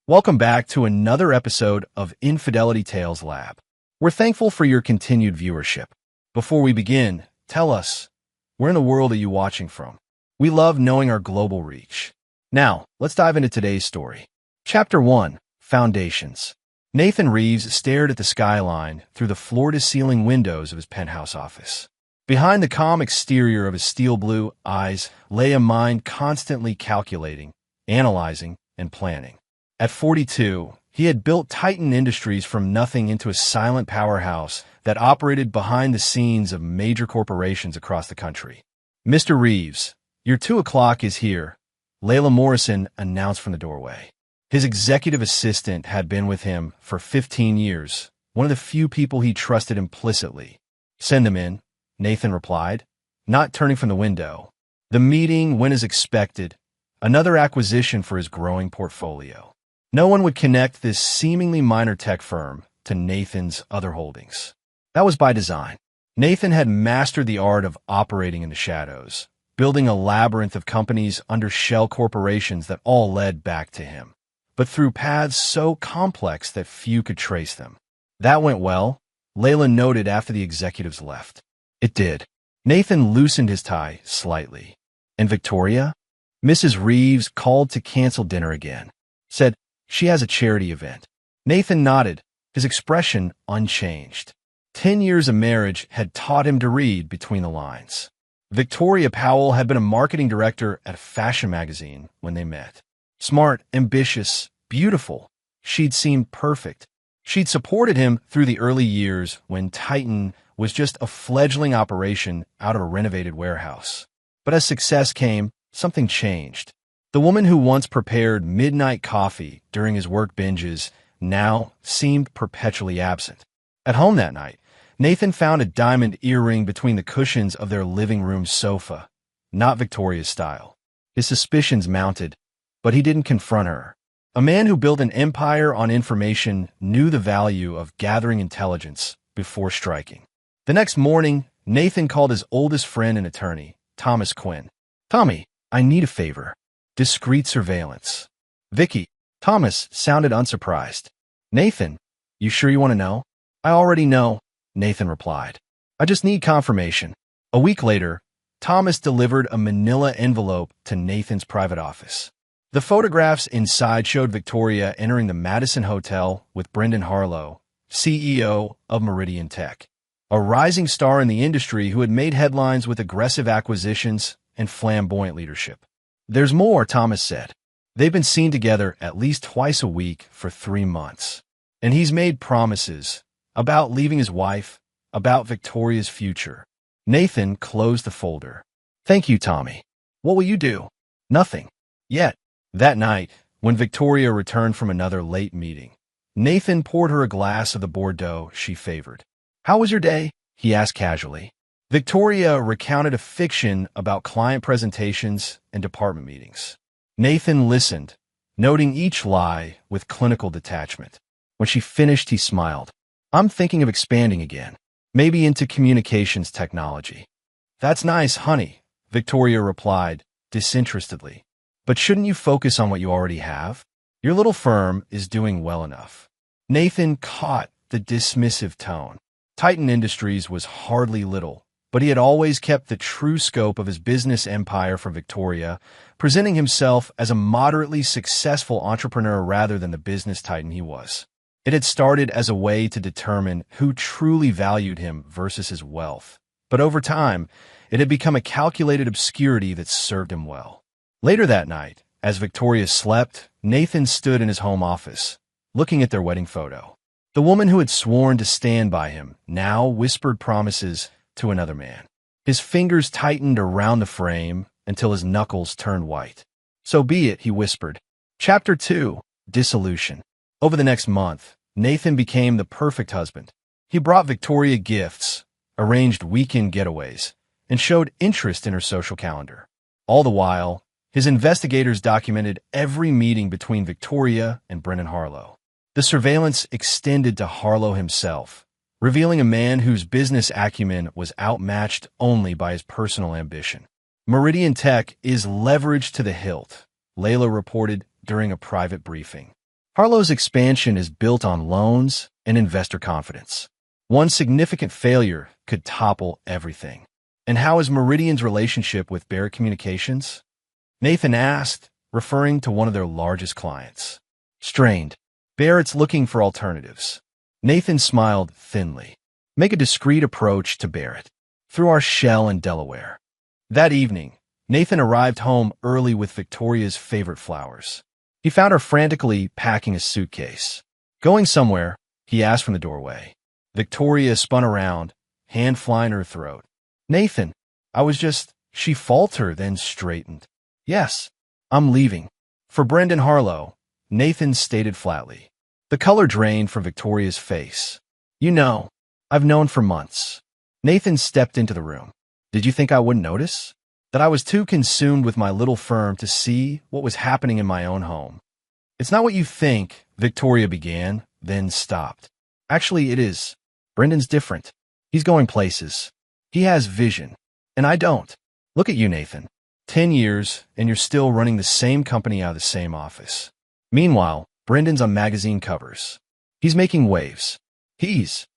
Welcome back to another episode of Infidelity Tales Lab. We're thankful for your continued viewership. Before we begin, tell us, where in the world are you watching from? We love knowing our global reach. Now, let's dive into today's story. Chapter 1, Foundations. Nathan Reeves stared at the skyline through the floor-to-ceiling windows of his penthouse office. Behind the calm exterior of his steel-blue eyes lay a mind constantly calculating, analyzing, and planning. At 42, he had built Titan Industries from nothing into a silent powerhouse that operated behind the scenes of major corporations across the country. "Mr. Reeves, your 2 o'clock is here," Layla Morrison announced from the doorway. His executive assistant had been with him for 15 years, one of the few people he trusted implicitly. "Send them in," Nathan replied, not turning from the window. The meeting went as expected, another acquisition for his growing portfolio. No one would connect this seemingly minor tech firm to Nathan's other holdings. That was by design. Nathan had mastered the art of operating in the shadows, building a labyrinth of companies under shell corporations that all led back to him, but through paths so complex that few could trace them. That went well, Layla noted after the executives left. It did. Nathan loosened his tie slightly. "And Victoria?" Mrs. Reeves called to cancel dinner again. Said, "She has a charity event." Nathan nodded, his expression unchanged. 10 years of marriage had taught him to read between the lines. Victoria Powell had been a marketing director at a fashion magazine when they met. Smart, ambitious, beautiful. She'd seemed perfect. She'd supported him through the early years when Titan was just a fledgling operation out of a renovated warehouse. But as success came, something changed. The woman who once prepared midnight coffee during his work binges now seemed perpetually absent. At home that night, Nathan found a diamond earring between the cushions of their living room sofa, not Victoria's style. His suspicions mounted, but he didn't confront her. A man who built an empire on information knew the value of gathering intelligence before striking. The next morning, Nathan called his oldest friend and attorney, Thomas Quinn. "Tommy, I need a favor. Discreet surveillance." "Vicky." Thomas sounded unsurprised. "Nathan, you sure you want to know?" "I already know," Nathan replied. "I just need confirmation." A week later, Thomas delivered a manila envelope to Nathan's private office. The photographs inside showed Victoria entering the Madison Hotel with Brendan Harlow, CEO of Meridian Tech, a rising star in the industry who had made headlines with aggressive acquisitions and flamboyant leadership. "There's more," Thomas said. "They've been seen together at least twice a week for 3 months. And he's made promises about leaving his wife, about Victoria's future." Nathan closed the folder. "Thank you, Tommy. What will you do?" "Nothing. Yet." That night, when Victoria returned from another late meeting, Nathan poured her a glass of the Bordeaux she favored. "How was your day?" he asked casually. Victoria recounted a fiction about client presentations and department meetings. Nathan listened, noting each lie with clinical detachment. When she finished, he smiled. "I'm thinking of expanding again, maybe into communications technology." "That's nice, honey," Victoria replied, disinterestedly. "But shouldn't you focus on what you already have? Your little firm is doing well enough." Nathan caught the dismissive tone. Titan Industries was hardly little, but he had always kept the true scope of his business empire for Victoria, presenting himself as a moderately successful entrepreneur rather than the business titan he was. It had started as a way to determine who truly valued him versus his wealth, but over time, it had become a calculated obscurity that served him well. Later that night, as Victoria slept, Nathan stood in his home office, looking at their wedding photo. The woman who had sworn to stand by him now whispered promises to another man. His fingers tightened around the frame until his knuckles turned white. "So be it," he whispered. Chapter 2, Dissolution. Over the next month, Nathan became the perfect husband. He brought Victoria gifts, arranged weekend getaways, and showed interest in her social calendar. All the while, his investigators documented every meeting between Victoria and Brendan Harlow. The surveillance extended to Harlow himself, revealing a man whose business acumen was outmatched only by his personal ambition. Meridian Tech is leveraged to the hilt, Layla reported during a private briefing. Harlow's expansion is built on loans and investor confidence. One significant failure could topple everything. And how is Meridian's relationship with Barrett Communications? Nathan asked, referring to one of their largest clients. Strained. Barrett's looking for alternatives. Nathan smiled thinly. Make a discreet approach to Barrett. Through our shell in Delaware. That evening, Nathan arrived home early with Victoria's favorite flowers. He found her frantically packing a suitcase. Going somewhere, he asked from the doorway. Victoria spun around, hand flying her throat. Nathan, she faltered, then straightened. Yes, I'm leaving. For Brendan Harlow, Nathan stated flatly. The color drained from Victoria's face. You know, I've known for months. Nathan stepped into the room. Did you think I wouldn't notice? That I was too consumed with my little firm to see what was happening in my own home. It's not what you think, Victoria began, then stopped. Actually, it is. Brendan's different. He's going places. He has vision. And I don't. Look at you, Nathan. 10 years, and you're still running the same company out of the same office. Meanwhile, Brendan's on magazine covers. He's making waves. He's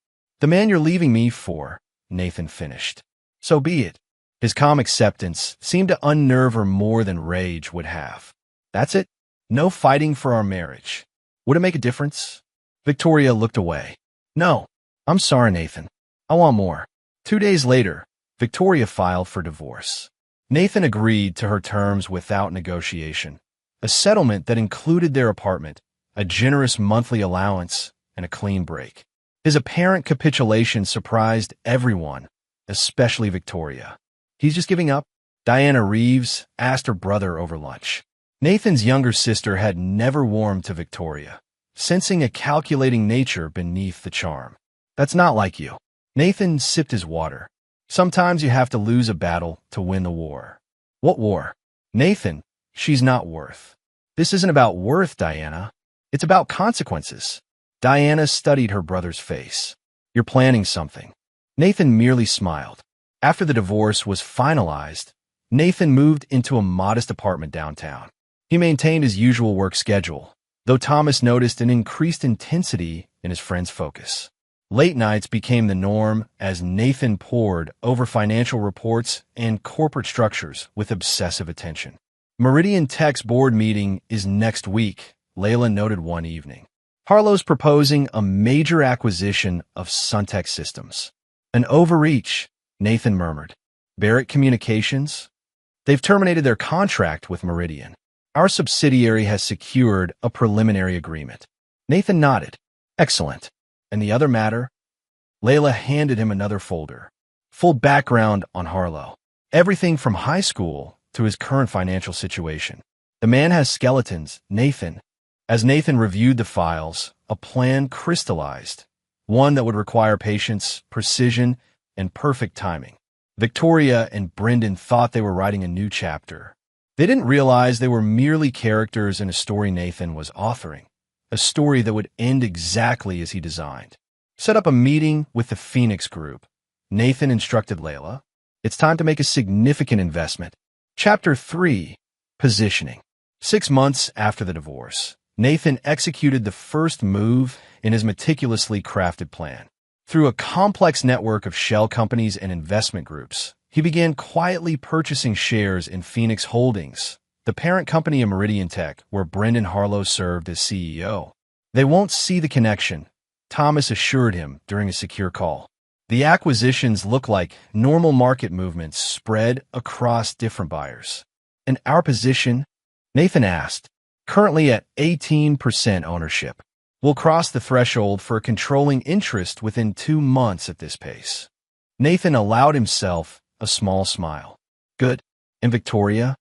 the man you're leaving me for, Nathan finished. So be it. His calm acceptance seemed to unnerve her more than rage would have. That's it? No fighting for our marriage. Would it make a difference? Victoria looked away. No. I'm sorry, Nathan. I want more. 2 days later, Victoria filed for divorce. Nathan agreed to her terms without negotiation, a settlement that included their apartment, a generous monthly allowance, and a clean break. His apparent capitulation surprised everyone, especially Victoria. He's just giving up? Diana Reeves asked her brother over lunch. Nathan's younger sister had never warmed to Victoria, sensing a calculating nature beneath the charm. That's not like you. Nathan sipped his water. Sometimes you have to lose a battle to win the war. What war? Nathan, she's not worth. This isn't about worth, Diana. It's about consequences. Diana studied her brother's face. You're planning something. Nathan merely smiled. After the divorce was finalized, Nathan moved into a modest apartment downtown. He maintained his usual work schedule, though Thomas noticed an increased intensity in his friend's focus. Late nights became the norm as Nathan pored over financial reports and corporate structures with obsessive attention. Meridian Tech's board meeting is next week, Layla noted one evening. Harlow's proposing a major acquisition of Suntech Systems. An overreach, Nathan murmured. Barrett Communications? They've terminated their contract with Meridian. Our subsidiary has secured a preliminary agreement. Nathan nodded. Excellent. And the other matter? Layla handed him another folder. Full background on Harlow. Everything from high school to his current financial situation. The man has skeletons, Nathan. As Nathan reviewed the files, a plan crystallized. One that would require patience, precision, and perfect timing. Victoria and Brendan thought they were writing a new chapter. They didn't realize they were merely characters in a story Nathan was authoring. A story that would end exactly as he designed. Set up a meeting with the Phoenix Group. Nathan instructed Layla. It's time to make a significant investment. Chapter 3. Positioning. 6 months after the divorce, Nathan executed the first move in his meticulously crafted plan. Through a complex network of shell companies and investment groups, he began quietly purchasing shares in Phoenix Holdings, the parent company of Meridian Tech, where Brendan Harlow served as CEO. They won't see the connection, Thomas assured him during a secure call. The acquisitions look like normal market movements spread across different buyers. And our position? Nathan asked. Currently at 18% ownership. We'll cross the threshold for a controlling interest within 2 months at this pace. Nathan allowed himself a small smile. Good. And Victoria?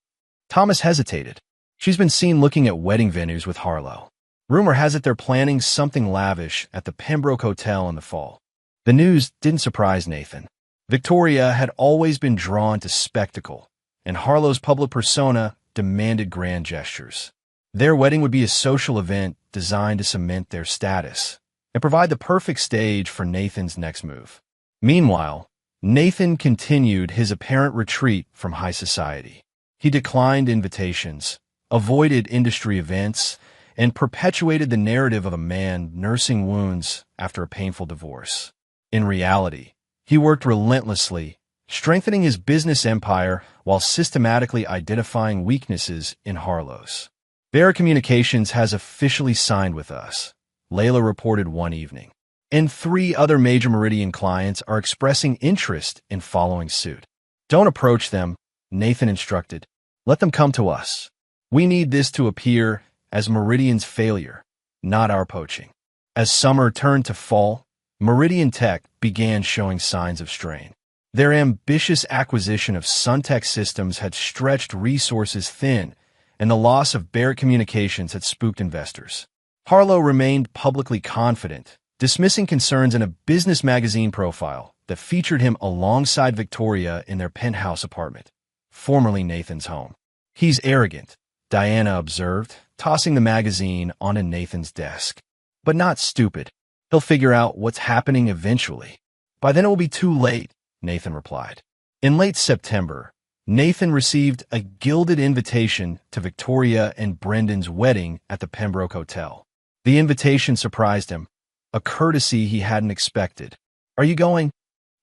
Thomas hesitated. She's been seen looking at wedding venues with Harlow. Rumor has it they're planning something lavish at the Pembroke Hotel in the fall. The news didn't surprise Nathan. Victoria had always been drawn to spectacle, and Harlow's public persona demanded grand gestures. Their wedding would be a social event designed to cement their status and provide the perfect stage for Nathan's next move. Meanwhile, Nathan continued his apparent retreat from high society. He declined invitations, avoided industry events, and perpetuated the narrative of a man nursing wounds after a painful divorce. In reality, he worked relentlessly, strengthening his business empire while systematically identifying weaknesses in Harlow's. Vera Communications has officially signed with us, Layla reported one evening. And 3 other major Meridian clients are expressing interest in following suit. Don't approach them, Nathan instructed. Let them come to us. We need this to appear as Meridian's failure, not our poaching. As summer turned to fall, Meridian Tech began showing signs of strain. Their ambitious acquisition of Suntech Systems had stretched resources thin, and the loss of Barrett Communications had spooked investors. Harlow remained publicly confident, dismissing concerns in a business magazine profile that featured him alongside Victoria in their penthouse apartment, formerly Nathan's home. He's arrogant, Diana observed, tossing the magazine onto Nathan's desk. But not stupid. He'll figure out what's happening eventually. By then it will be too late, Nathan replied. In late September, Nathan received a gilded invitation to Victoria and Brendan's wedding at the Pembroke Hotel. The invitation surprised him, a courtesy he hadn't expected. Are you going?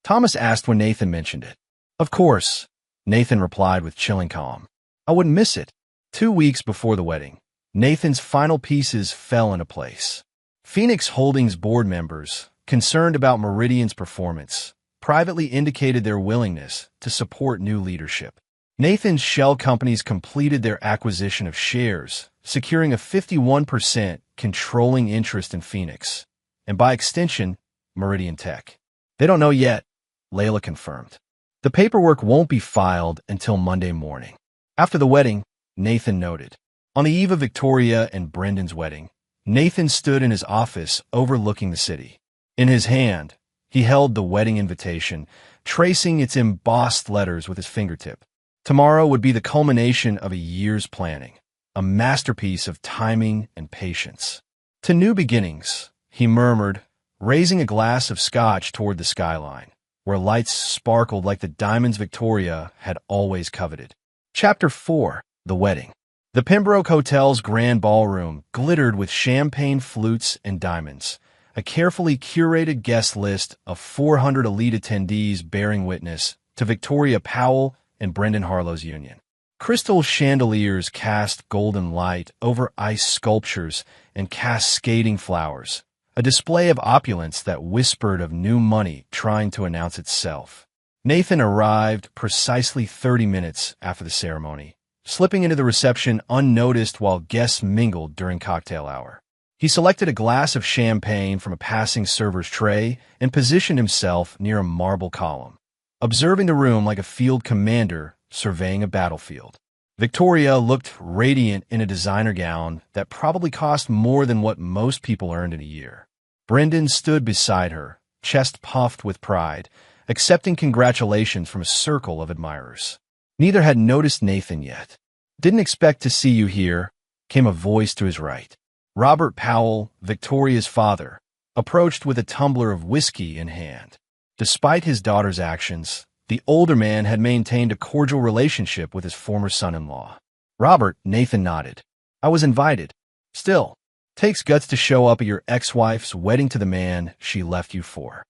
Thomas asked when Nathan mentioned it. Of course, Nathan replied with chilling calm. I wouldn't miss it. 2 weeks before the wedding, Nathan's final pieces fell into place. Phoenix Holdings board members, concerned about Meridian's performance, privately indicated their willingness to support new leadership. Nathan's shell companies completed their acquisition of shares, securing a 51% controlling interest in Phoenix, and by extension, Meridian Tech. They don't know yet, Layla confirmed. The paperwork won't be filed until Monday morning. After the wedding, Nathan noted. On the eve of Victoria and Brendan's wedding, Nathan stood in his office overlooking the city. In his hand, he held the wedding invitation, tracing its embossed letters with his fingertip. Tomorrow would be the culmination of a year's planning, a masterpiece of timing and patience. To new beginnings, he murmured, raising a glass of scotch toward the skyline, where lights sparkled like the diamonds Victoria had always coveted. Chapter 4. The Wedding. The Pembroke Hotel's grand ballroom glittered with champagne flutes and diamonds, a carefully curated guest list of 400 elite attendees bearing witness to Victoria Powell and Brendan Harlow's union. Crystal chandeliers cast golden light over ice sculptures and cascading flowers, a display of opulence that whispered of new money trying to announce itself. Nathan arrived precisely 30 minutes after the ceremony, slipping into the reception unnoticed while guests mingled during cocktail hour. He selected a glass of champagne from a passing server's tray and positioned himself near a marble column, observing the room like a field commander surveying a battlefield. Victoria looked radiant in a designer gown that probably cost more than what most people earned in a year. Brendan stood beside her, chest puffed with pride, accepting congratulations from a circle of admirers. Neither had noticed Nathan yet. Didn't expect to see you here, came a voice to his right. Robert Powell, Victoria's father, approached with a tumbler of whiskey in hand. Despite his daughter's actions, the older man had maintained a cordial relationship with his former son-in-law. Robert, Nathan nodded. I was invited. Still, takes guts to show up at your ex-wife's wedding to the man she left you for.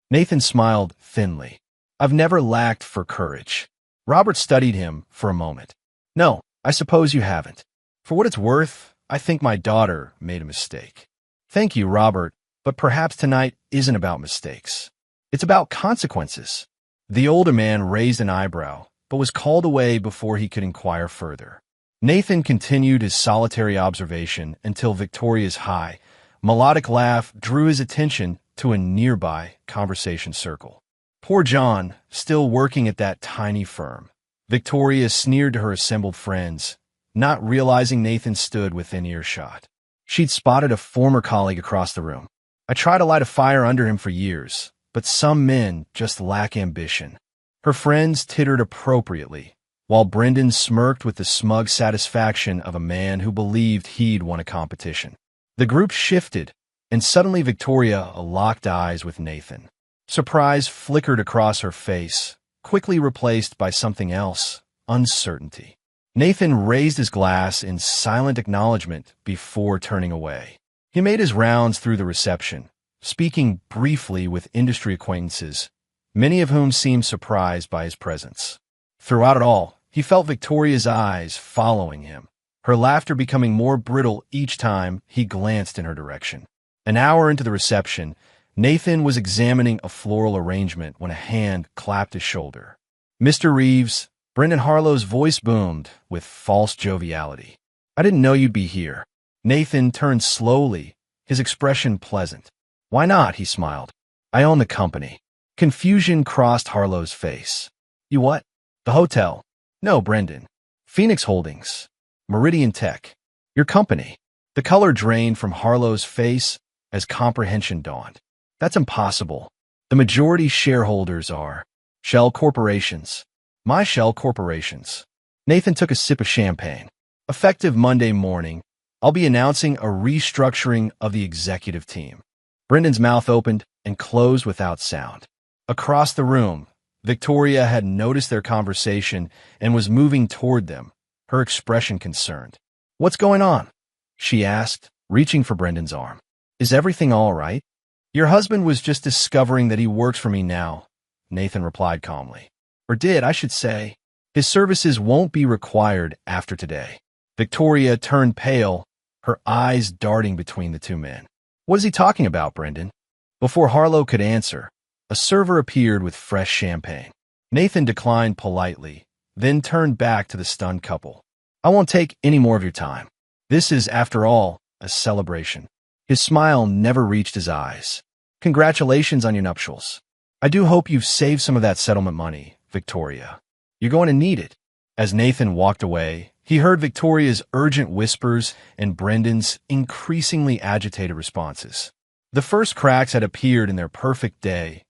Nathan smiled thinly. I've never lacked for courage. Robert studied him for a moment. No, I suppose you haven't. For what it's worth, I think my daughter made a mistake. Thank you, Robert, but perhaps tonight isn't about mistakes. It's about consequences. The older man raised an eyebrow, but was called away before he could inquire further. Nathan continued his solitary observation until Victoria's high, melodic laugh drew his attention to a nearby conversation circle. Poor John, still working at that tiny firm. Victoria sneered to her assembled friends, not realizing Nathan stood within earshot. She'd spotted a former colleague across the room. I tried to light a fire under him for years, but some men just lack ambition. Her friends tittered appropriately, while Brendan smirked with the smug satisfaction of a man who believed he'd won a competition. The group shifted, and suddenly Victoria locked eyes with Nathan. Surprise flickered across her face, quickly replaced by something else, uncertainty. Nathan raised his glass in silent acknowledgement before turning away. He made his rounds through the reception, speaking briefly with industry acquaintances, many of whom seemed surprised by his presence. Throughout it all, he felt Victoria's eyes following him, her laughter becoming more brittle each time he glanced in her direction. An hour into the reception, Nathan was examining a floral arrangement when a hand clapped his shoulder. "Mr. Reeves," Brendan Harlow's voice boomed with false joviality. "I didn't know you'd be here." Nathan turned slowly, his expression pleasant. "Why not?" he smiled. "I own the company." Confusion crossed Harlow's face. "You what?" "The hotel." "No, Brendan. Phoenix Holdings. Meridian Tech. Your company." The color drained from Harlow's face as comprehension dawned. "That's impossible. The majority shareholders are shell corporations." "My shell corporations." Nathan took a sip of champagne. "Effective Monday morning, I'll be announcing a restructuring of the executive team." Brendan's mouth opened and closed without sound. Across the room, Victoria had noticed their conversation and was moving toward them, her expression concerned. "What's going on?" she asked, reaching for Brendan's arm. "Is everything all right?" "Your husband was just discovering that he works for me now," Nathan replied calmly. "Or did, I should say. His services won't be required after today." Victoria turned pale, her eyes darting between the two men. "What is he talking about, Brendan?" Before Harlow could answer, a server appeared with fresh champagne. Nathan declined politely, then turned back to the stunned couple. "I won't take any more of your time. This is, after all, a celebration." His smile never reached his eyes. "Congratulations on your nuptials. I do hope you've saved some of that settlement money, Victoria. You're going to need it." As Nathan walked away, he heard Victoria's urgent whispers and Brendan's increasingly agitated responses. The first cracks had appeared in their perfect day,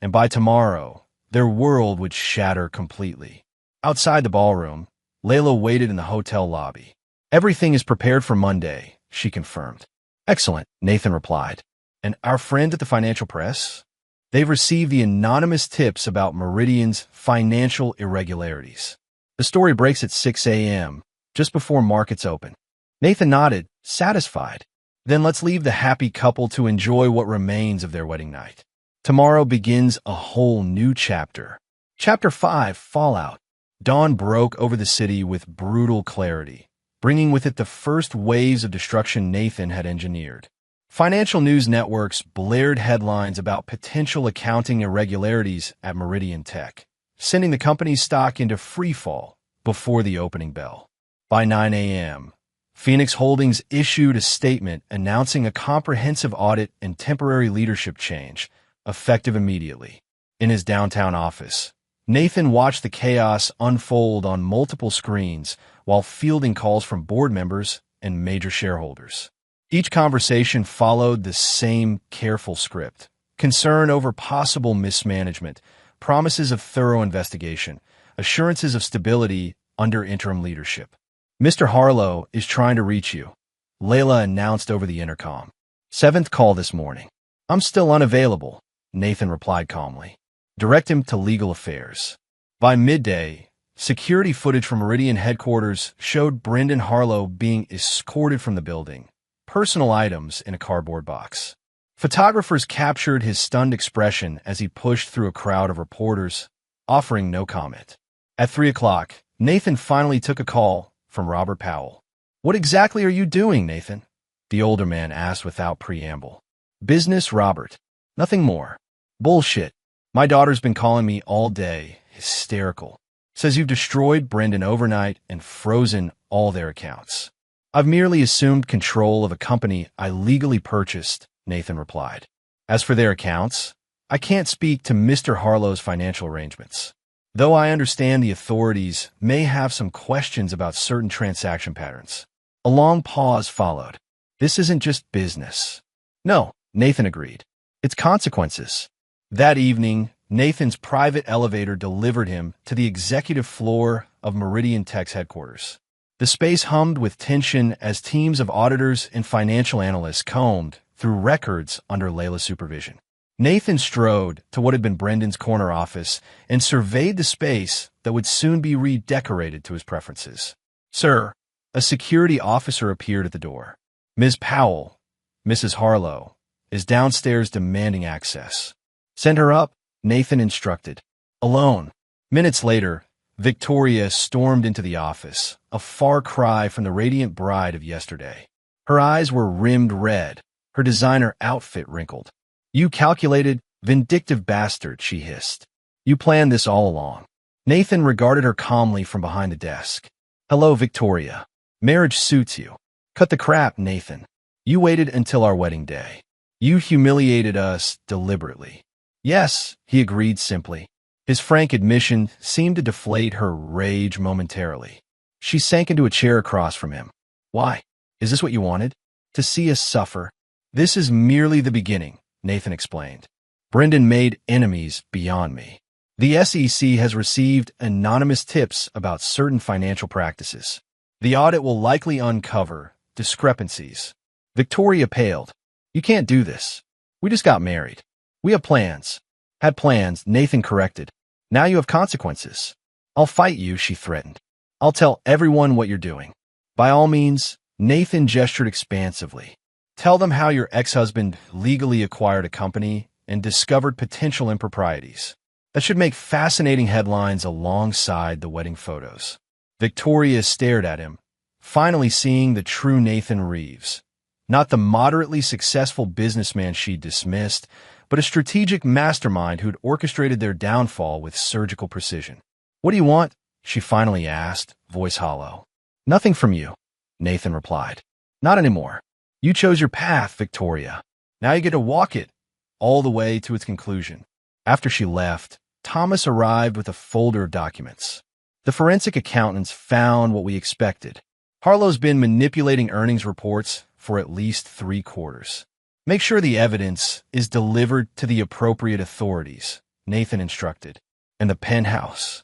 and by tomorrow, their world would shatter completely. Outside the ballroom, Layla waited in the hotel lobby. "Everything is prepared for Monday," she confirmed. "Excellent," Nathan replied. "And our friend at the financial press? They've received the anonymous tips about Meridian's financial irregularities. The story breaks at 6 a.m., just before markets open." Nathan nodded, satisfied. "Then let's leave the happy couple to enjoy what remains of their wedding night. Tomorrow begins a whole new chapter." Chapter 5, Fallout. Dawn broke over the city with brutal clarity, bringing with it the first waves of destruction Nathan had engineered. Financial news networks blared headlines about potential accounting irregularities at Meridian Tech, sending the company's stock into freefall before the opening bell. By 9 a.m., Phoenix Holdings issued a statement announcing a comprehensive audit and temporary leadership change, effective immediately. In his downtown office, Nathan watched the chaos unfold on multiple screens while fielding calls from board members and major shareholders. Each conversation followed the same careful script: concern over possible mismanagement, promises of thorough investigation, assurances of stability under interim leadership. "Mr. Harlow is trying to reach you," Layla announced over the intercom. "Seventh call this morning." "I'm still unavailable," Nathan replied calmly. "Direct him to legal affairs." By midday, security footage from Meridian headquarters showed Brendan Harlow being escorted from the building, personal items in a cardboard box. Photographers captured his stunned expression as he pushed through a crowd of reporters, offering no comment. At 3 o'clock, Nathan finally took a call from Robert Powell. "What exactly are you doing, Nathan?" the older man asked without preamble. "Business, Robert. Nothing more." "Bullshit. My daughter's been calling me all day, hysterical. Says you've destroyed Brendan overnight and frozen all their accounts." "I've merely assumed control of a company I legally purchased," Nathan replied. "As for their accounts, I can't speak to Mr. Harlow's financial arrangements, though I understand the authorities may have some questions about certain transaction patterns." A long pause followed. "This isn't just business." "No," Nathan agreed. "It's consequences." That evening, Nathan's private elevator delivered him to the executive floor of Meridian Tech's headquarters. The space hummed with tension as teams of auditors and financial analysts combed through records under Layla's supervision. Nathan strode to what had been Brendan's corner office and surveyed the space that would soon be redecorated to his preferences. Sir, a security officer appeared at the door. Ms. Powell, Mrs. Harlow, is downstairs demanding access. Send her up, Nathan instructed. Alone. Minutes later, Victoria stormed into the office, a far cry from the radiant bride of yesterday. Her eyes were rimmed red, her designer outfit wrinkled. You calculated, vindictive bastard, she hissed. You planned this all along. Nathan regarded her calmly from behind the desk. Hello, Victoria. Marriage suits you. Cut the crap, Nathan. You waited until our wedding day. You humiliated us deliberately. Yes, he agreed simply. His frank admission seemed to deflate her rage momentarily. She sank into a chair across from him. Why? Is this what you wanted? To see us suffer? This is merely the beginning, Nathan explained. Brendan made enemies beyond me. The SEC has received anonymous tips about certain financial practices. The audit will likely uncover discrepancies. Victoria paled. You can't do this. We just got married. We have plans. Had plans, Nathan corrected. Now you have consequences. I'll fight you, she threatened. I'll tell everyone what you're doing. By all means, Nathan gestured expansively. Tell them how your ex-husband legally acquired a company and discovered potential improprieties. That should make fascinating headlines alongside the wedding photos. Victoria stared at him, finally seeing the true Nathan Reeves. Not the moderately successful businessman she'd dismissed, but a strategic mastermind who'd orchestrated their downfall with surgical precision. What do you want? She finally asked, voice hollow. Nothing from you, Nathan replied. Not anymore. You chose your path, Victoria. Now you get to walk it all the way to its conclusion. After she left, Thomas arrived with a folder of documents. The forensic accountants found what we expected. Harlow's been manipulating earnings reports for at least 3 quarters. Make sure the evidence is delivered to the appropriate authorities, Nathan instructed. And the penthouse.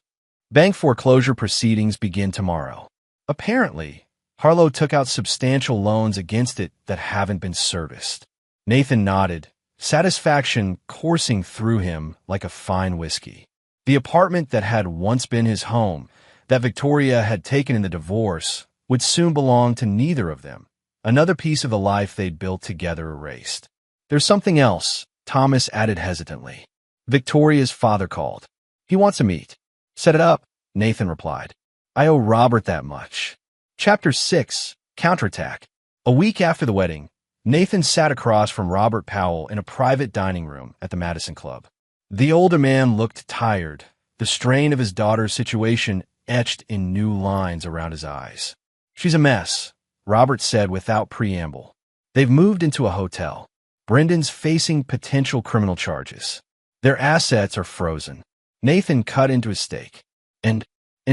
Bank foreclosure proceedings begin tomorrow. Apparently, Harlow took out substantial loans against it that haven't been serviced. Nathan nodded, satisfaction coursing through him like a fine whiskey. The apartment that had once been his home, that Victoria had taken in the divorce, would soon belong to neither of them. Another piece of the life they'd built together erased. There's something else, Thomas added hesitantly. Victoria's father called. He wants a meet. Set it up, Nathan replied. I owe Robert that much. Chapter 6, Counterattack. A week after the wedding, Nathan sat across from Robert Powell in a private dining room at the Madison Club. The older man looked tired, the strain of his daughter's situation etched in new lines around his eyes. She's a mess, Robert said without preamble. They've moved into a hotel. Brendan's facing potential criminal charges. Their assets are frozen. Nathan cut into his steak. And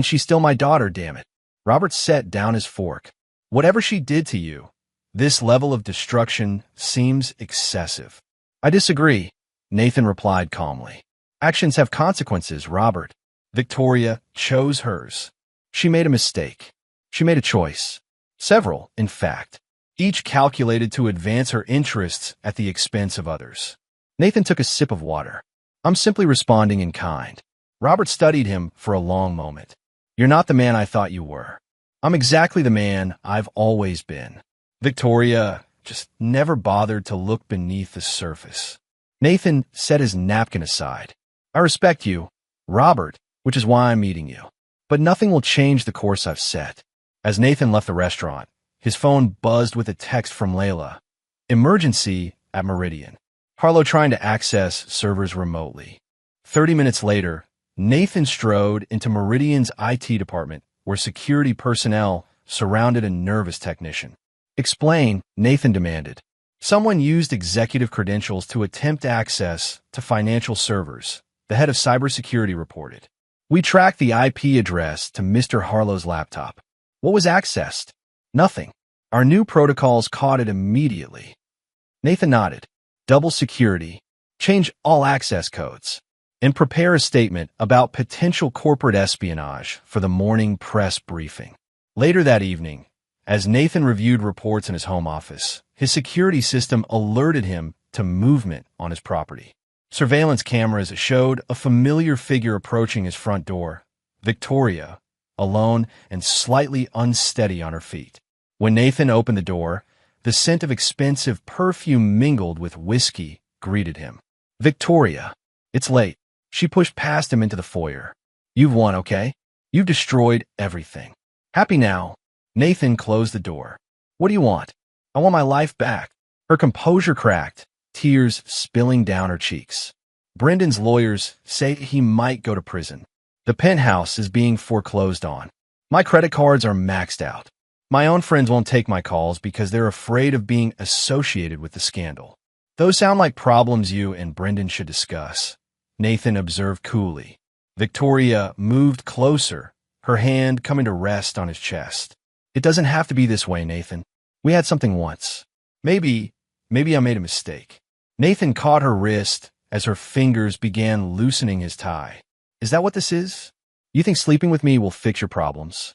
she's still my daughter, damn it. Robert set down his fork. Whatever she did to you, this level of destruction seems excessive. I disagree, Nathan replied calmly. Actions have consequences, Robert. Victoria chose hers. She made a mistake. She made a choice. Several, in fact, each calculated to advance her interests at the expense of others. Nathan took a sip of water. I'm simply responding in kind. Robert studied him for a long moment. You're not the man I thought you were. I'm exactly the man I've always been. Victoria just never bothered to look beneath the surface. Nathan set his napkin aside. I respect you, Robert, which is why I'm meeting you. But nothing will change the course I've set. As Nathan left the restaurant, his phone buzzed with a text from Layla. Emergency at Meridian. Harlow trying to access servers remotely. 30 minutes later, Nathan strode into Meridian's IT department, where security personnel surrounded a nervous technician. Explain, Nathan demanded. Someone used executive credentials to attempt access to financial servers, the head of cybersecurity reported. We tracked the IP address to Mr. Harlow's laptop. What was accessed? Nothing. Our new protocols caught it immediately. Nathan nodded. Double security. Change all access codes. And prepare a statement about potential corporate espionage for the morning press briefing. Later that evening, as Nathan reviewed reports in his home office, his security system alerted him to movement on his property. Surveillance cameras showed a familiar figure approaching his front door. Victoria, alone and slightly unsteady on her feet. When Nathan opened the door, the scent of expensive perfume mingled with whiskey greeted him. "Victoria, it's late." She pushed past him into the foyer. "You've won, okay? You've destroyed everything. Happy now?" Nathan closed the door. "What do you want?" "I want my life back." Her composure cracked, tears spilling down her cheeks. "Brendan's lawyers say he might go to prison. The penthouse is being foreclosed on. My credit cards are maxed out. My own friends won't take my calls because they're afraid of being associated with the scandal. Those sound like problems you and Brendan should discuss," Nathan observed coolly. Victoria moved closer, her hand coming to rest on his chest. "It doesn't have to be this way, Nathan. We had something once. Maybe I made a mistake." Nathan caught her wrist as her fingers began loosening his tie. "Is that what this is? You think sleeping with me will fix your problems?"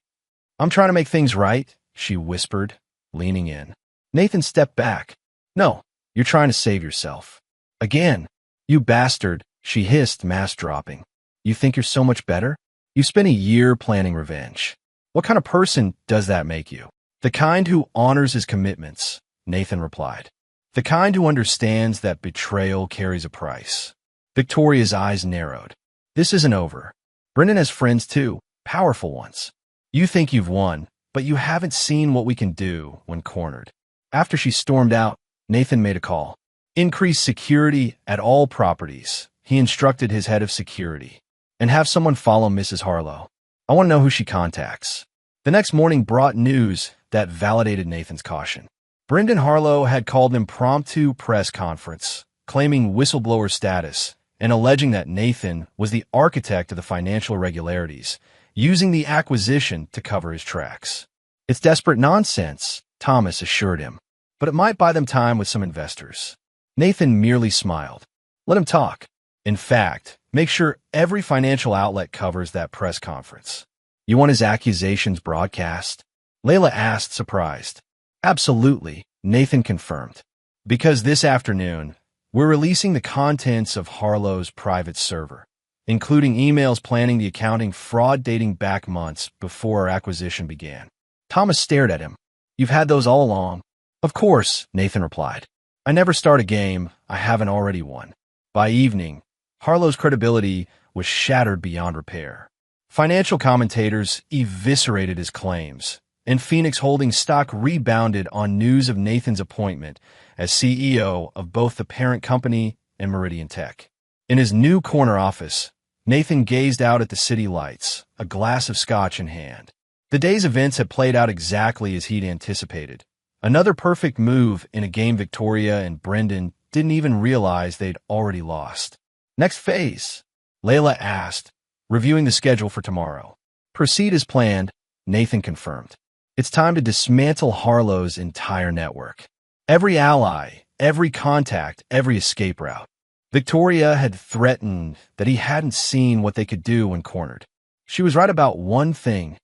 "I'm trying to make things right," she whispered, leaning in. Nathan stepped back. "No, you're trying to save yourself." "Again? You bastard," she hissed, mask dropping. "You think you're so much better? You spent a year planning revenge. What kind of person does that make you?" "The kind who honors his commitments," Nathan replied. "The kind who understands that betrayal carries a price." Victoria's eyes narrowed. "This isn't over. Brendan has friends too, powerful ones. You think you've won, but you haven't seen what we can do when cornered." After she stormed out, Nathan made a call. "Increase security at all properties," he instructed his head of security. "And have someone follow Mrs. Harlow. I want to know who she contacts." The next morning brought news that validated Nathan's caution. Brendan Harlow had called an impromptu press conference, claiming whistleblower status and alleging that Nathan was the architect of the financial irregularities, using the acquisition to cover his tracks. "It's desperate nonsense," Thomas assured him, "but it might buy them time with some investors." Nathan merely smiled. "Let him talk. In fact, make sure every financial outlet covers that press conference." "You want his accusations broadcast?" Layla asked, surprised. "Absolutely," Nathan confirmed. "Because this afternoon, we're releasing the contents of Harlow's private server, including emails planning the accounting fraud dating back months before our acquisition began." Thomas stared at him. "You've had those all along?" "Of course," Nathan replied. "I never start a game I haven't already won." By evening, Harlow's credibility was shattered beyond repair. Financial commentators eviscerated his claims, and Phoenix Holdings stock rebounded on news of Nathan's appointment as CEO of both the parent company and Meridian Tech. In his new corner office, Nathan gazed out at the city lights, a glass of scotch in hand. The day's events had played out exactly as he'd anticipated. Another perfect move in a game Victoria and Brendan didn't even realize they'd already lost. "Next phase?" Layla asked, reviewing the schedule for tomorrow. "Proceed as planned," Nathan confirmed. "It's time to dismantle Harlow's entire network. Every ally, every contact, every escape route." Victoria had threatened that he hadn't seen what they could do when cornered. She was right about one thing.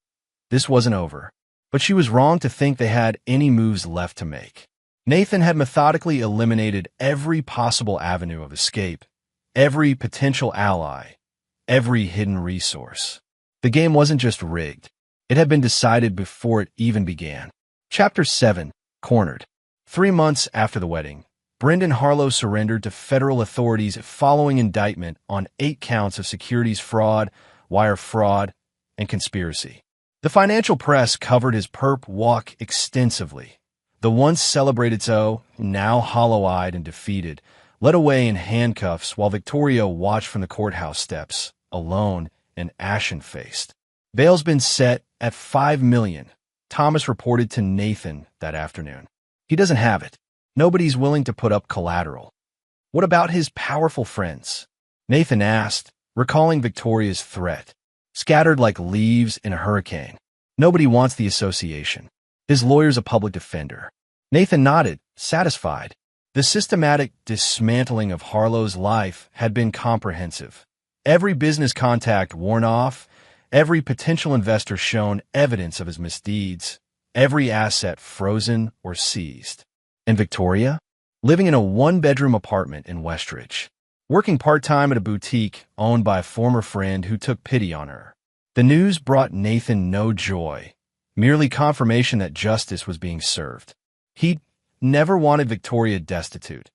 This wasn't over. But she was wrong to think they had any moves left to make. Nathan had methodically eliminated every possible avenue of escape, every potential ally, every hidden resource. The game wasn't just rigged. It had been decided before it even began. Chapter 7. Cornered. 3 months after the wedding, Brendan Harlow surrendered to federal authorities following indictment on 8 counts of securities fraud, wire fraud, and conspiracy. The financial press covered his perp walk extensively. The once celebrated so, now hollow-eyed and defeated, led away in handcuffs while Victoria watched from the courthouse steps, alone and ashen-faced. "Bail's been set at $5 million, Thomas reported to Nathan that afternoon. "He doesn't have it. Nobody's willing to put up collateral." "What about his powerful friends?" Nathan asked, recalling Victoria's threat. "Scattered like leaves in a hurricane. Nobody wants the association. His lawyer's a public defender." Nathan nodded, satisfied. The systematic dismantling of Harlow's life had been comprehensive. Every business contact worn off, every potential investor shown evidence of his misdeeds, every asset frozen or seized. And Victoria? Living in a 1-bedroom apartment in Westridge, working part-time at a boutique owned by a former friend who took pity on her. The news brought Nathan no joy, merely confirmation that justice was being served. He never wanted Victoria destitute,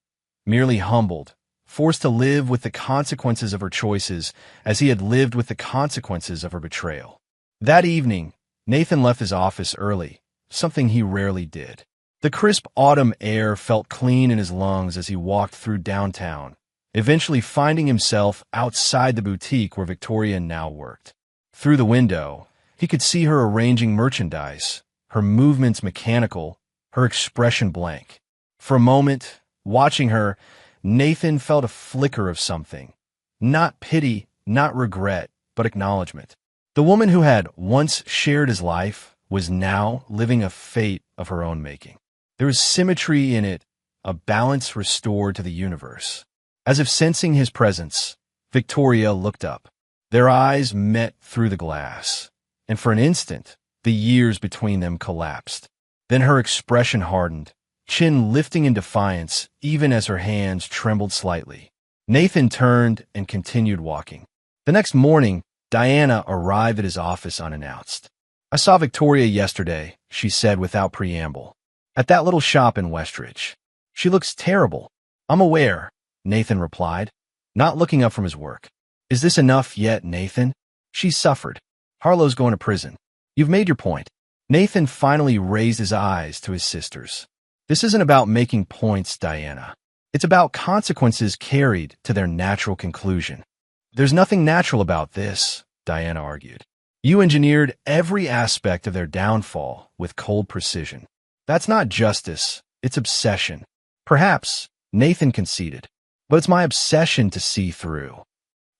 merely humbled, forced to live with the consequences of her choices as he had lived with the consequences of her betrayal. That evening, Nathan left his office early, something he rarely did. The crisp autumn air felt clean in his lungs as he walked through downtown, eventually finding himself outside the boutique where Victoria now worked. Through the window, he could see her arranging merchandise, her movements mechanical, her expression blank. For a moment, watching her, Nathan felt a flicker of something. Not pity, not regret, but acknowledgement. The woman who had once shared his life was now living a fate of her own making. There was symmetry in it, a balance restored to the universe. As if sensing his presence, Victoria looked up. Their eyes met through the glass, and for an instant, the years between them collapsed. Then her expression hardened, chin lifting in defiance even as her hands trembled slightly. Nathan turned and continued walking. The next morning, Diana arrived at his office unannounced. "I saw Victoria yesterday," she said without preamble, "at that little shop in Westridge. She looks terrible." "I'm aware," Nathan replied, not looking up from his work. "Is this enough yet, Nathan?" "She's suffered. Harlow's going to prison. You've made your point." Nathan finally raised his eyes to his sisters. "This isn't about making points, Diana. It's about consequences carried to their natural conclusion." "There's nothing natural about this," Diana argued. "You engineered every aspect of their downfall with cold precision. That's not justice, it's obsession." "Perhaps," Nathan conceded, "but it's my obsession to see through."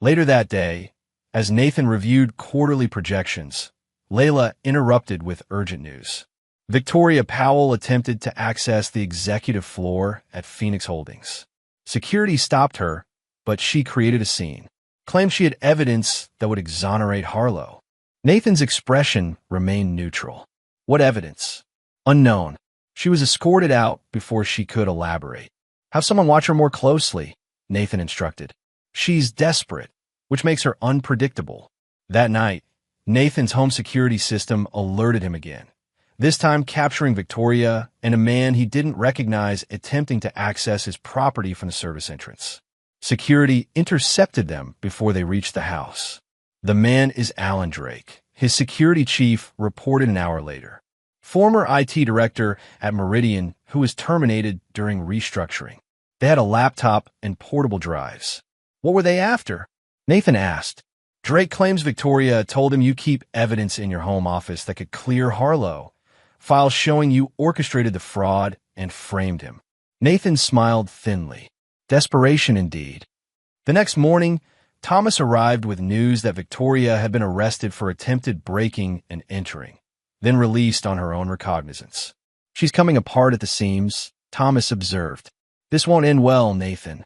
Later that day, as Nathan reviewed quarterly projections, Layla interrupted with urgent news. Victoria Powell attempted to access the executive floor at Phoenix Holdings. Security stopped her, but she created a scene, claimed she had evidence that would exonerate Harlow. Nathan's expression remained neutral. "What evidence?" "Unknown. She was escorted out before she could elaborate." "Have someone watch her more closely," Nathan instructed. "She's desperate, which makes her unpredictable." That night, Nathan's home security system alerted him again, this time capturing Victoria and a man he didn't recognize attempting to access his property from the service entrance. Security intercepted them before they reached the house. "The man is Alan Drake," his security chief reported an hour later. "Former IT director at Meridian who was terminated during restructuring. They had a laptop and portable drives." "What were they after?" Nathan asked. "Drake claims Victoria told him you keep evidence in your home office that could clear Harlow, files showing you orchestrated the fraud and framed him." Nathan smiled thinly. Desperation indeed. The next morning, Thomas arrived with news that Victoria had been arrested for attempted breaking and entering, then released on her own recognizance. "She's coming apart at the seams," Thomas observed. "This won't end well, Nathan."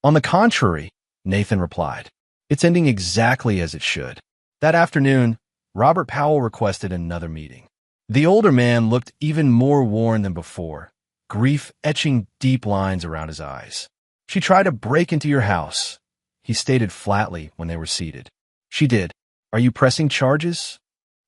"On the contrary," Nathan replied. "It's ending exactly as it should." That afternoon, Robert Powell requested another meeting. The older man looked even more worn than before, grief etching deep lines around his eyes. "She tried to break into your house," he stated flatly when they were seated. "She did. Are you pressing charges?"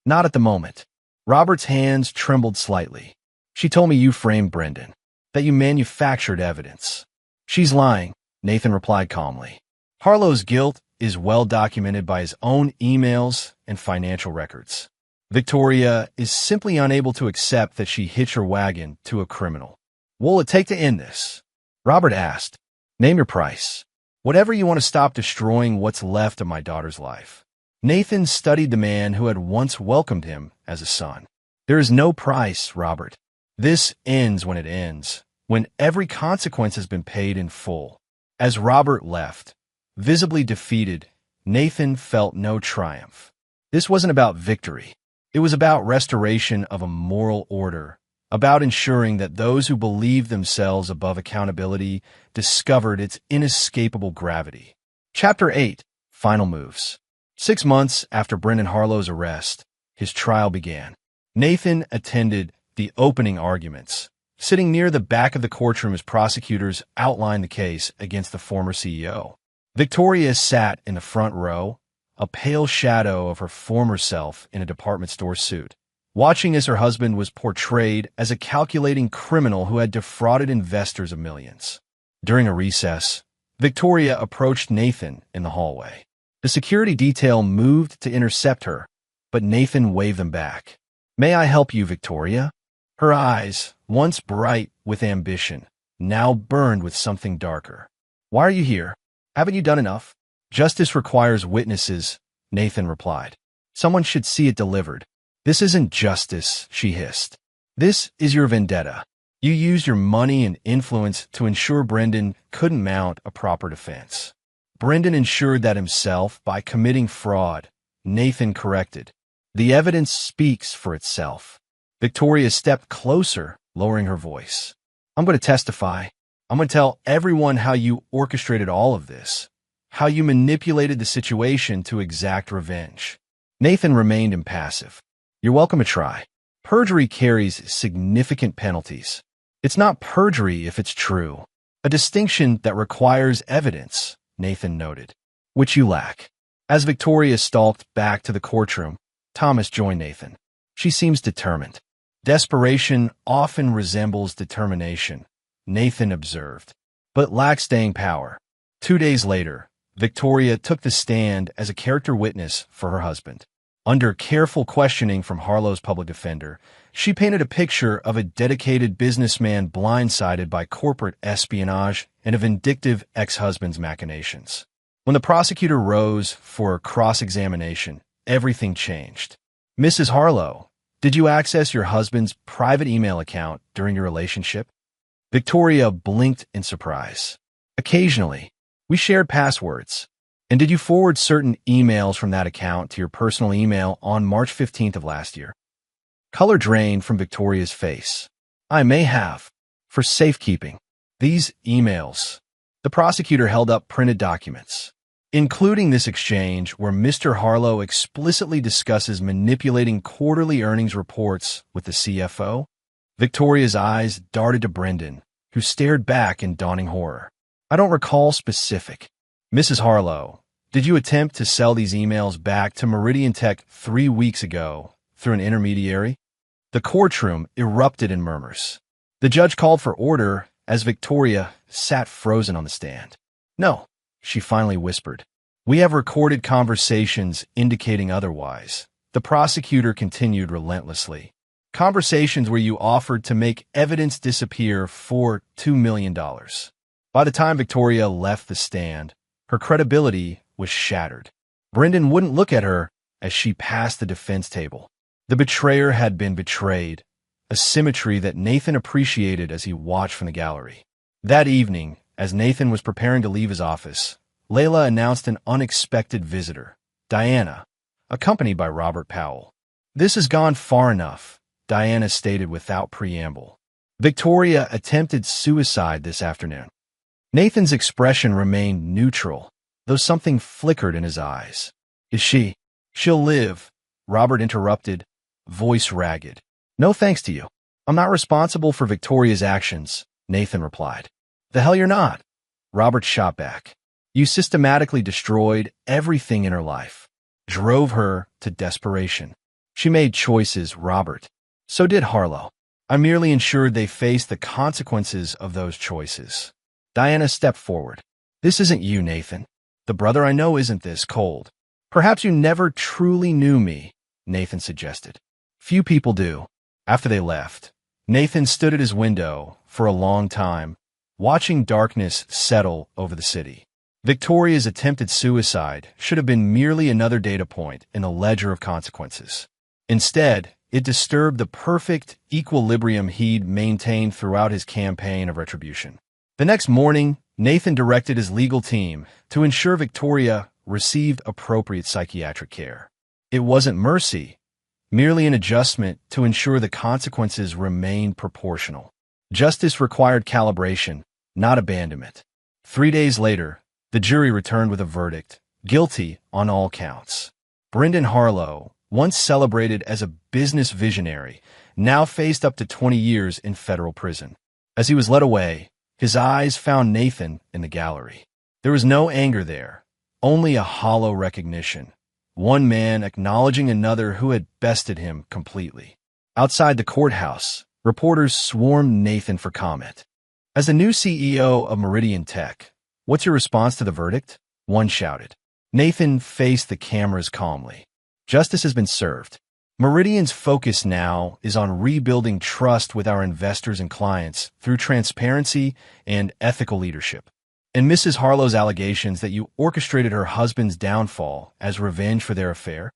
"Not at the moment." Robert's hands trembled slightly. "She told me you framed Brendan, that you manufactured evidence." "She's lying," Nathan replied calmly. "Harlow's guilt is well documented by his own emails and financial records. Victoria is simply unable to accept that she hitched her wagon to a criminal." "What will it take to end this?" Robert asked. "Name your price. Whatever you want to stop destroying what's left of my daughter's life." Nathan studied the man who had once welcomed him as a son. "There is no price, Robert. This ends when it ends, when every consequence has been paid in full." As Robert left, visibly defeated, Nathan felt no triumph. This wasn't about victory. It was about restoration of a moral order, about ensuring that those who believed themselves above accountability discovered its inescapable gravity. Chapter 8. Final Moves. 6 months after Brendan Harlow's arrest, his trial began. Nathan attended the opening arguments, sitting near the back of the courtroom as prosecutors outlined the case against the former CEO. Victoria sat in the front row, a pale shadow of her former self in a department store suit, watching as her husband was portrayed as a calculating criminal who had defrauded investors of millions. During a recess, Victoria approached Nathan in the hallway. The security detail moved to intercept her, but Nathan waved them back. "May I help you, Victoria?" Her eyes, once bright with ambition, now burned with something darker. "Why are you here? Haven't you done enough?" "Justice requires witnesses," Nathan replied. "Someone should see it delivered." "This isn't justice," she hissed. "This is your vendetta. You used your money and influence to ensure Brendan couldn't mount a proper defense. Brendan ensured that himself by committing fraud," Nathan corrected. "The evidence speaks for itself." Victoria stepped closer, lowering her voice. "I'm going to testify. I'm going to tell everyone how you orchestrated all of this, how you manipulated the situation to exact revenge." Nathan remained impassive. "You're welcome to try. Perjury carries significant penalties. It's not perjury if it's true. A distinction that requires evidence," Nathan noted, "which you lack." As Victoria stalked back to the courtroom, Thomas joined Nathan. "She seems determined." "Desperation often resembles determination," Nathan observed, "but lacks staying power." 2 days later, Victoria took the stand as a character witness for her husband. Under careful questioning from Harlow's public defender, she painted a picture of a dedicated businessman blindsided by corporate espionage and a vindictive ex-husband's machinations. When the prosecutor rose for cross-examination, everything changed. "Mrs. Harlow, did you access your husband's private email account during your relationship?" Victoria blinked in surprise. "Occasionally. We shared passwords." "And did you forward certain emails from that account to your personal email on March 15th of last year?" Color drained from Victoria's face. "I may have. For safekeeping." "These emails." The prosecutor held up printed documents, including this exchange where Mr. Harlow explicitly discusses manipulating quarterly earnings reports with the CFO. Victoria's eyes darted to Brendan, who stared back in dawning horror. "I don't recall specific." "Mrs. Harlow, did you attempt to sell these emails back to Meridian Tech 3 weeks ago through an intermediary?" The courtroom erupted in murmurs. The judge called for order as Victoria sat frozen on the stand. "No," she finally whispered. "We have recorded conversations indicating otherwise." The prosecutor continued relentlessly. "Conversations where you offered to make evidence disappear for $2 million. By the time Victoria left the stand, her credibility was shattered. Brendan wouldn't look at her as she passed the defense table. The betrayer had been betrayed, a symmetry that Nathan appreciated as he watched from the gallery. That evening, as Nathan was preparing to leave his office, Layla announced an unexpected visitor, Diana, accompanied by Robert Powell. "This has gone far enough," Diana stated without preamble. "Victoria attempted suicide this afternoon." Nathan's expression remained neutral, though something flickered in his eyes. "Is she?" "She'll live," Robert interrupted, voice ragged. "No thanks to you. I'm not responsible for Victoria's actions," Nathan replied. "The hell you're not," Robert shot back. "You systematically destroyed everything in her life, drove her to desperation. She made choices, Robert. So did Harlow. I merely ensured they faced the consequences of those choices." Diana stepped forward. "This isn't you, Nathan. The brother I know isn't this cold." "Perhaps you never truly knew me," Nathan suggested. "Few people do." After they left, Nathan stood at his window for a long time, watching darkness settle over the city. Victoria's attempted suicide should have been merely another data point in the ledger of consequences. Instead, it disturbed the perfect equilibrium he'd maintained throughout his campaign of retribution. The next morning, Nathan directed his legal team to ensure Victoria received appropriate psychiatric care. It wasn't mercy, merely an adjustment to ensure the consequences remained proportional. Justice required calibration, not abandonment. 3 days later, the jury returned with a verdict, guilty on all counts. Brendan Harlow, once celebrated as a business visionary, now faced up to 20 years in federal prison. As he was led away, his eyes found Nathan in the gallery. There was no anger there, only a hollow recognition. one man acknowledging another who had bested him completely. Outside the courthouse, reporters swarmed Nathan for comment. As the new CEO of Meridian Tech, what's your response to the verdict? One shouted. Nathan faced the cameras calmly. Justice has been served. Meridian's focus now is on rebuilding trust with our investors and clients through transparency and ethical leadership. And Mrs. Harlow's allegations that you orchestrated her husband's downfall as revenge for their affair?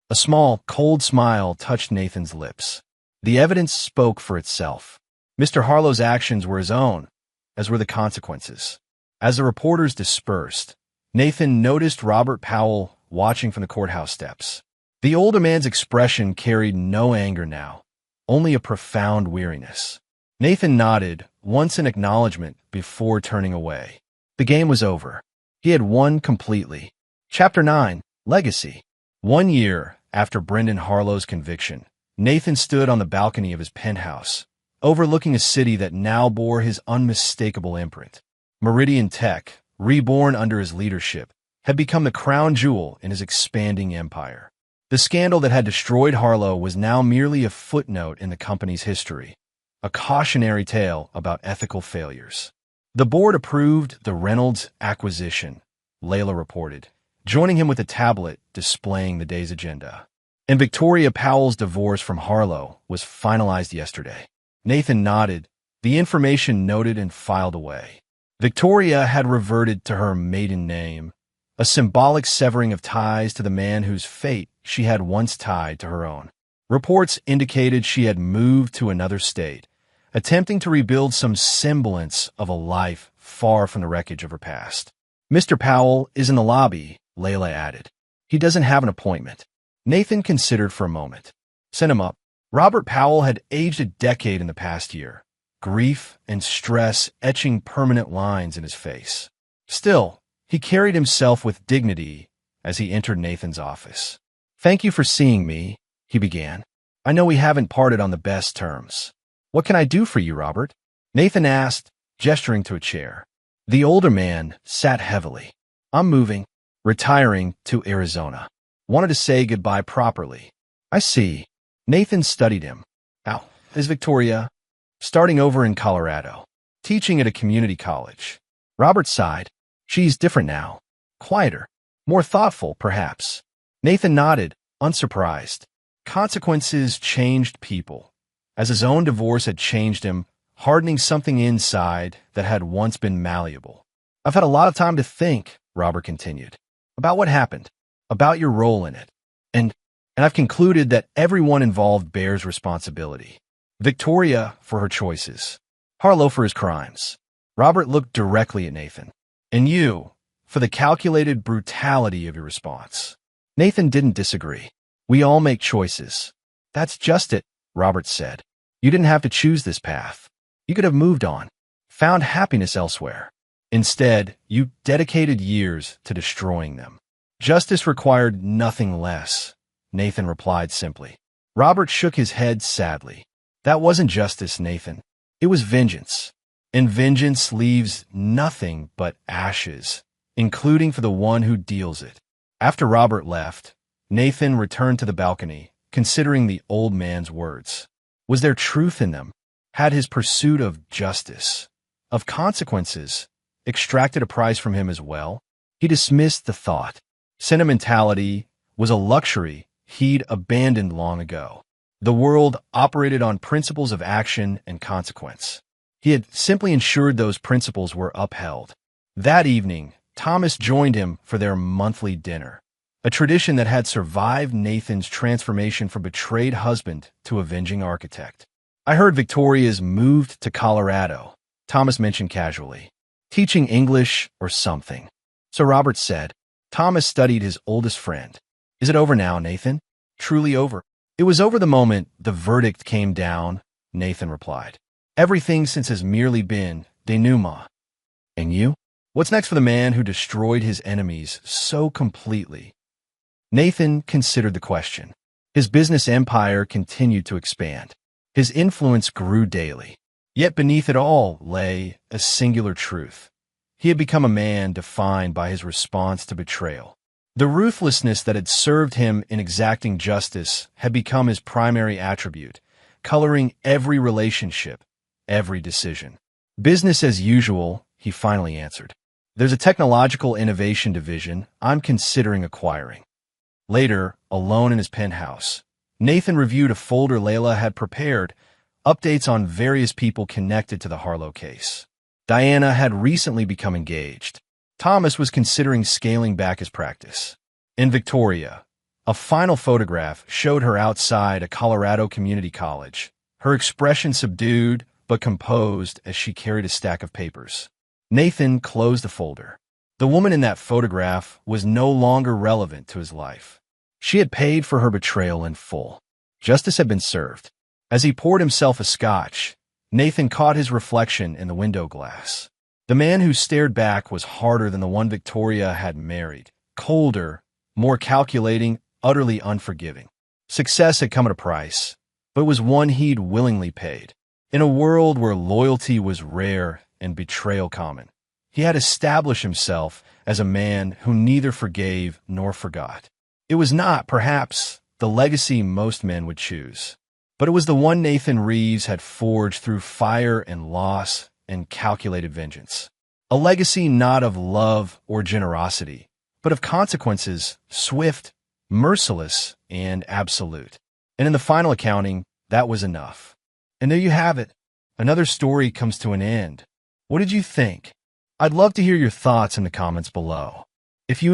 A small, cold smile touched Nathan's lips. The evidence spoke for itself. Mr. Harlow's actions were his own, as were the consequences. As the reporters dispersed, Nathan noticed Robert Powell watching from the courthouse steps. The older man's expression carried no anger now, only a profound weariness. Nathan nodded, once in acknowledgement, before turning away. The game was over. He had won completely. Chapter 9, Legacy. 1 year after Brendan Harlow's conviction, Nathan stood on the balcony of his penthouse, overlooking a city that now bore his unmistakable imprint. Meridian Tech, reborn under his leadership, had become the crown jewel in his expanding empire. The scandal that had destroyed Harlow was now merely a footnote in the company's history, a cautionary tale about ethical failures. The board approved the Reynolds acquisition, Layla reported, joining him with a tablet displaying the day's agenda. And Victoria Powell's divorce from Harlow was finalized yesterday. Nathan nodded, the information noted and filed away. Victoria had reverted to her maiden name, a symbolic severing of ties to the man whose fate she had once tied to her own. Reports indicated she had moved to another state, attempting to rebuild some semblance of a life far from the wreckage of her past. Mr. Powell is in the lobby, Layla added. He doesn't have an appointment. Nathan considered for a moment. Send him up. Robert Powell had aged a decade in the past year, grief and stress etching permanent lines in his face. Still, he carried himself with dignity as he entered Nathan's office. Thank you for seeing me, he began. I know we haven't parted on the best terms. What can I do for you, Robert? Nathan asked, gesturing to a chair. The older man sat heavily. I'm moving, retiring to Arizona. Wanted to say goodbye properly. I see. Nathan studied him. How is Victoria? Starting over in Colorado. Teaching at a community college. Robert sighed. She's different now. Quieter. More thoughtful, perhaps. Nathan nodded, unsurprised. Consequences changed people, as his own divorce had changed him, hardening something inside that had once been malleable. I've had a lot of time to think, Robert continued, about what happened, about your role in it. And I've concluded that everyone involved bears responsibility. Victoria for her choices, Harlow for his crimes. Robert looked directly at Nathan. And you, for the calculated brutality of your response. Nathan didn't disagree. We all make choices. That's just it, Robert said. You didn't have to choose this path. You could have moved on, found happiness elsewhere. Instead, you dedicated years to destroying them. Justice required nothing less, Nathan replied simply. Robert shook his head sadly. That wasn't justice, Nathan. It was vengeance. And vengeance leaves nothing but ashes, including for the one who deals it. After Robert left, Nathan returned to the balcony, considering the old man's words. Was there truth in them? Had his pursuit of justice, of consequences, extracted a price from him as well? He dismissed the thought. Sentimentality was a luxury he'd abandoned long ago. The world operated on principles of action and consequence. He had simply ensured those principles were upheld. That evening, Thomas joined him for their monthly dinner, a tradition that had survived Nathan's transformation from betrayed husband to avenging architect. I heard Victoria's moved to Colorado, Thomas mentioned casually, teaching English or something. So Robert said. Thomas studied his oldest friend. Is it over now, Nathan? Truly over. It was over the moment the verdict came down, Nathan replied. Everything since has merely been denouement. And you? What's next for the man who destroyed his enemies so completely? Nathan considered the question. His business empire continued to expand. His influence grew daily. Yet beneath it all lay a singular truth. He had become a man defined by his response to betrayal. The ruthlessness that had served him in exacting justice had become his primary attribute, coloring every relationship, every decision. Business as usual, he finally answered. There's a technological innovation division I'm considering acquiring. Later, alone in his penthouse, Nathan reviewed a folder Layla had prepared, updates on various people connected to the Harlow case. Diana had recently become engaged. Thomas was considering scaling back his practice. In Victoria, a final photograph showed her outside a Colorado community college, her expression subdued but composed as she carried a stack of papers. Nathan closed the folder. The woman in that photograph was no longer relevant to his life. She had paid for her betrayal in full. Justice had been served. As he poured himself a scotch, Nathan caught his reflection in the window glass. The man who stared back was harder than the one Victoria had married, colder, more calculating, utterly unforgiving. Success had come at a price, but it was one he'd willingly paid. In a world where loyalty was rare and betrayal common, he had established himself as a man who neither forgave nor forgot. It was not, perhaps, the legacy most men would choose, but it was the one Nathan Reeves had forged through fire and loss and calculated vengeance. A legacy not of love or generosity, but of consequences swift, merciless, and absolute. And in the final accounting, that was enough. And there you have it. Another story comes to an end. What did you think? I'd love to hear your thoughts in the comments below. If you